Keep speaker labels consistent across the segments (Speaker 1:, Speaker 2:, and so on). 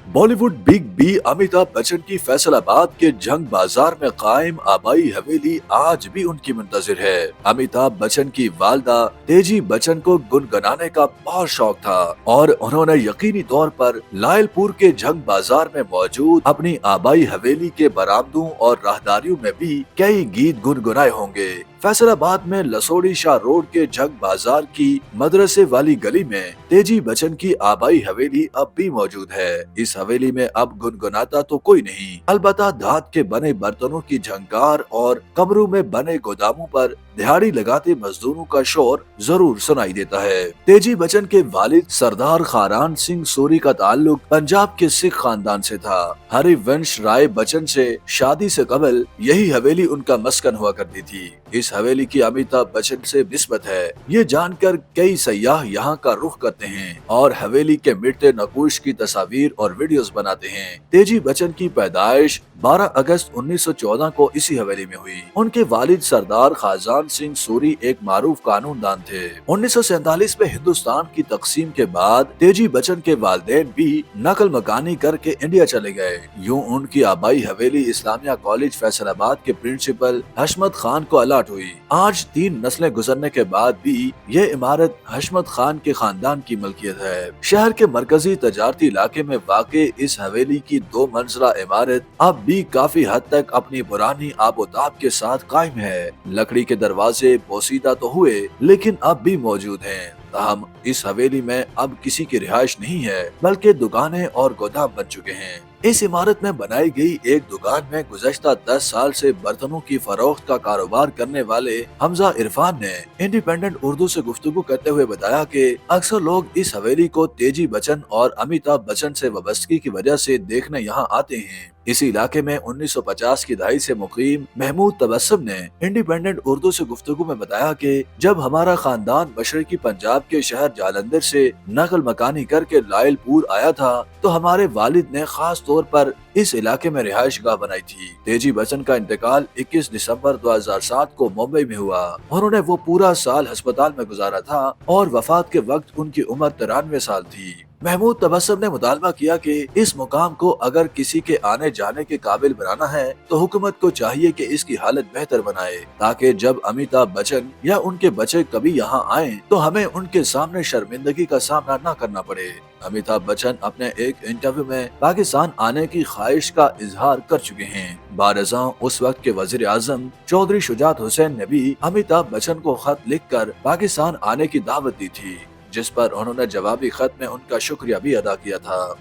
Speaker 1: Bollywood big B Amitabh Bachchan की फैसलाबाद के जंग बाजार में कायम आबाई हवेली आज भी उनकी मुंतजिर है। अमिताभ बच्चन की वालदा तेजी बच्चन को गुनगुनाने का बहुत शौक था और उन्होंने यकीनी तौर पर लायलपुर के जंग बाजार में मौजूद अपनी आबाई हवेली के बरामदों और राहदारियों में भी कई गीत गुनगुनाए होंगे। फैसलाबाद में लसोड़ी शाह रोड के जंग बाजार की मदरसे वाली गली में तेजी बच्चन की आबाई हवेली अब भी मौजूद है। इस हवेली में अब गुनगुनाता तो कोई नहीं, अलबत्ता धात के बने बर्तनों की झंकार और कमरों में बने गोदामों पर दिहाड़ी लगाते मजदूरों का शोर जरूर सुनाई देता है। तेजी बच्चन के वालिद सरदार खारान सिंह सूरी का ताल्लुक पंजाब के सिख खानदान से था। हरिवंश राय बच्चन से शादी से कबल यही हवेली उनका मस्कन हुआ करती थी। इस हवेली की अमिताभ बच्चन से निस्बत है, ये जानकर कई सयाह यहाँ का रुख करते हैं और हवेली के मिटते नकूश की तस्वीर और वीडियोस बनाते हैं। तेजी बच्चन की पैदाइश 12 अगस्त 1914 को इसी हवेली में हुई। उनके वालिद सरदार खाजान सिंह सूरी एक मारूफ कानूनदान थे। 1947 में हिंदुस्तान की तकसीम के बाद तेजी बच्चन के वालिदैन भी नकल मकानी करके इंडिया चले गए। यूं उनकी आबाई हवेली इस्लामिया कॉलेज फैसलाबाद के प्रिंसिपल हशमत खान को अलाट हुई। आज 3 नस्लें गुजरने के बाद भी ये इमारत हशमत खान के खानदान की मलकियत है। शहर के मरकजी तजारती इलाके में वाक़े इस हवेली की 2 मंजिला इमारत अब भी काफी हद तक अपनी पुरानी आबोताब के साथ कायम है। लकड़ी के दरवाजे पोसीदा तो हुए लेकिन अब भी मौजूद हैं। ताहम इस हवेली में अब किसी की रिहाइश नहीं है, बल्कि दुकानें और गोदाम बन चुके हैं। इस इमारत में बनाई गई एक दुकान में गुज़श्ता 10 साल से बर्तनों की फरोख्त का कारोबार करने वाले हमजा इरफान ने इंडिपेंडेंट उर्दू से गुफ्तगू करते हुए बताया कि अक्सर लोग इस हवेली को तेजी बच्चन और अमिताभ बच्चन से वाबस्तगी की वजह से देखने यहाँ आते हैं। इसी इलाके में 1950 की दहाई से मुकीम महमूद तबस्सुम ने इंडिपेंडेंट उर्दू से गुफ्तगू में बताया कि जब हमारा खानदान मशरकी पंजाब के शहर जालंधर से नकल मकानी करके लायलपुर आया था तो हमारे वालिद ने खास तौर पर इस इलाके में रिहाइश गाह बनाई थी। तेजी बच्चन का इंतकाल 21 दिसंबर 2007 को मुंबई में हुआ। उन्होंने वो पूरा साल अस्पताल में गुजारा था और वफात के वक्त उनकी उम्र 93 साल थी। महमूद तबस्सुम ने मुतालबा किया कि इस मुकाम को अगर किसी के आने जाने के काबिल बनाना है तो हुकूमत को चाहिए कि इसकी हालत बेहतर बनाए, ताकि जब अमिताभ बच्चन या उनके बच्चे कभी यहाँ आए तो हमें उनके सामने शर्मिंदगी का सामना न करना पड़े। अमिताभ बच्चन अपने एक इंटरव्यू में पाकिस्तान आने की ख्वाहिश का इजहार कर चुके हैं। बारज़ां उस वक्त के वजीर आजम चौधरी शुजात हुसैन ने भी अमिताभ बच्चन को खत लिखकर पाकिस्तान आने की दावत दी थी, जिस पर उन्होंने जवाबी खत में उनका शुक्रिया भी अदा किया था।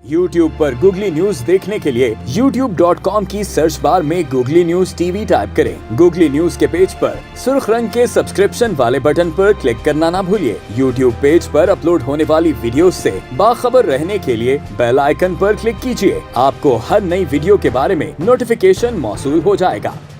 Speaker 2: YouTube पर गूगली न्यूज देखने के लिए youtube.com की सर्च बार में गूगली न्यूज टीवी टाइप करें। गूगली न्यूज के पेज पर सुर्ख रंग के सब्सक्रिप्शन वाले बटन पर क्लिक करना ना भूलिए। YouTube पेज पर अपलोड होने वाली वीडियोस से बाखबर रहने के लिए बेल आइकन पर क्लिक कीजिए। आपको हर नई वीडियो के बारे में नोटिफिकेशन मौसूल हो जाएगा।